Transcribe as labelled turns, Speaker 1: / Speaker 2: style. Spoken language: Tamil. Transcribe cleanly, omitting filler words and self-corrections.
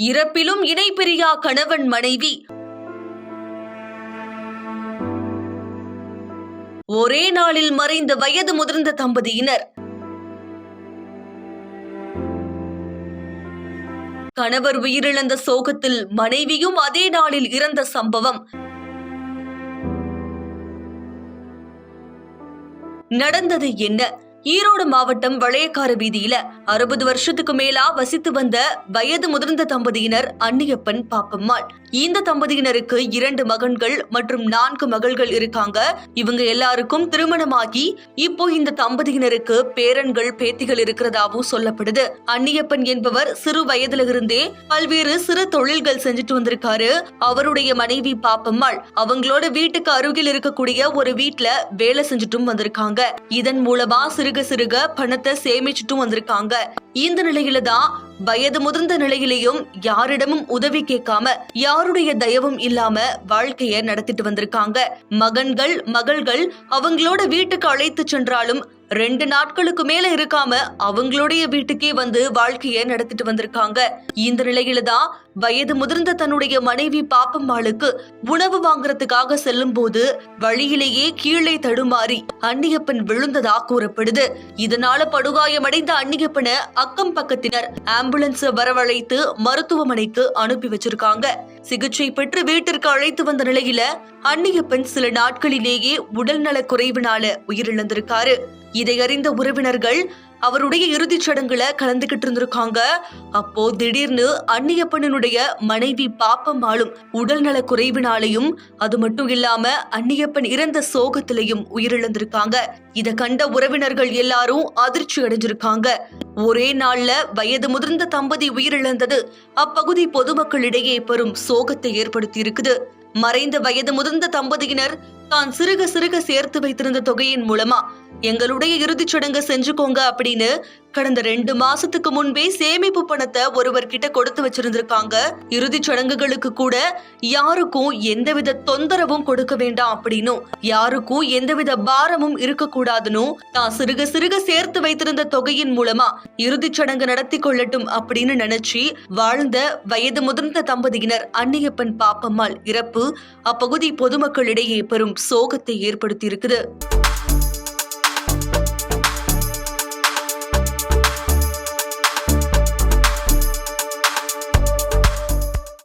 Speaker 1: இறப்பிலும் இணை பிரியா கணவன் மனைவி. ஒரே நாளில் மறைந்த வயது முதிர்ந்த தம்பதியினர். கணவர் உயிரிழந்த சோகத்தில் மனைவியும் அதே நாளில் இறந்த சம்பவம். நடந்தது என்ன? ஈரோடு மாவட்டம் வளையக்கார வீதியில 60 வருஷத்துக்கு மேலா வசித்து வந்த வயது முதிர்ந்த தம்பதியினர் அன்னியப்பன் பாப்பம்மாள். இந்த தம்பதியினருக்கு 2 மகன்கள் மற்றும் 4 மகள்கள் இருக்காங்க. இவங்க எல்லாருக்கும் திருமணமாகி இப்போ இந்த தம்பதியினருக்கு பேரன்கள் பேத்திகள் இருக்கிறதாவும் சொல்லப்படுது. அன்னியப்பன் என்பவர் சிறு வயதுல இருந்தே பல்வேறு சிறு தொழில்கள் செஞ்சுட்டு வந்திருக்காரு. அவருடைய மனைவி பாப்பம்மாள் அவங்களோட வீட்டுக்கு அருகில் இருக்கக்கூடிய ஒரு வீட்டுல வேலை செஞ்சுட்டும் வந்திருக்காங்க. இதன் மூலமா சிறுக பணத்தை சேமிச்சுட்டும் வந்திருக்காங்க. இந்த நிலையில தான் வயது முதிர்ந்த நிலையிலையும் யாரிடமும் உதவி கேட்காம யாருடைய தயவும் இல்லாம வாழ்க்கைய நடத்திட்டு வந்திருக்காங்க. மகள்கள் அவங்களோட வீட்டுக்கு அழைத்து சென்றாலும் 2 நாட்களுக்கு மேல இருக்காம அவங்களுடைய வீட்டுக்கே வந்து வாழ்க்கைய நடத்திட்டு வந்திருக்காங்க. இந்த நிலையில தான் வயது முதிர்ந்த தன்னுடைய மனைவி பாப்பம்மாளுக்கு உணவு வாங்குறதுக்காக செல்லும் போது வழியிலேயே கீழே தடுமாறி அன்னியப்பன் விழுந்ததா கூறப்படுது. இதனால படுகாயமடைந்த அன்னியப்பனை அக்கம் பக்கத்தினர் ஆம்புலன்ஸ் வரவழைத்து மருத்துவமனைக்கு அனுப்பி வச்சிருக்காங்க. சிகிச்சை பெற்று வீட்டிற்கு அழைத்து வந்த நிலையில அன்னியப்பன் சில நாட்களிலேயே உடல்நல குறைவினால உயிரிழந்திருக்காரு. இதை அறிந்த உறவினர்கள் அவருடைய இறுதிச் சடங்குல கலந்துகிட்டு இருந்திருக்காங்க. அப்போ திடீர்னு அன்னியப்பனுடைய மனைவி பாப்பம்மாளும் உடல்நல குறைவினாலையும் அது மட்டும் இல்லாம அன்னியப்பன் இறந்த சோகத்திலையும் உயிரிழந்திருக்காங்க. இத கண்ட உறவினர்கள் எல்லாரும் அதிர்ச்சி அடைஞ்சிருக்காங்க. ஒரே நாள்ல வயது முதிர்ந்த தம்பதி உயிரிழந்தது அப்பகுதி பொதுமக்களிடையே பெரும் சோகத்தை ஏற்படுத்தி இருக்குது. மறைந்த வயது முதிர்ந்த தம்பதியினர் தான் சிறுக சேர்த்து வைத்திருந்த தொகையின் மூலமா எங்களுடைய இறுதிச் சடங்கு செஞ்சுக்கோங்க அப்படின்னு கடந்த 2 மாசத்துக்கு முன்பே சேமிப்பு பணத்தை ஒருவர்கிட்ட கொடுத்து வச்சிருந்திருக்காங்க. இறுதிச் சடங்குகளுக்கு கூட யாருக்கும் எந்தவித தொந்தரவும் கொடுக்க வேண்டாம் அப்படின்னும் யாருக்கும் எந்தவித பாரமும் இருக்க கூடாதுன்னு தான் சிறுக சேர்த்து வைத்திருந்த தொகையின் மூலமா இறுதிச் சடங்கு நடத்தி கொள்ளட்டும் அப்படின்னு நினைச்சு வாழ்ந்த வயது முதிர்ந்த தம்பதியினர் அன்னியப்பன் பாப்பம்மாள் இறப்பு அப்பகுதி பொதுமக்களிடையே பெரும் சோகத்தை ஏற்படுத்தி இருக்குது.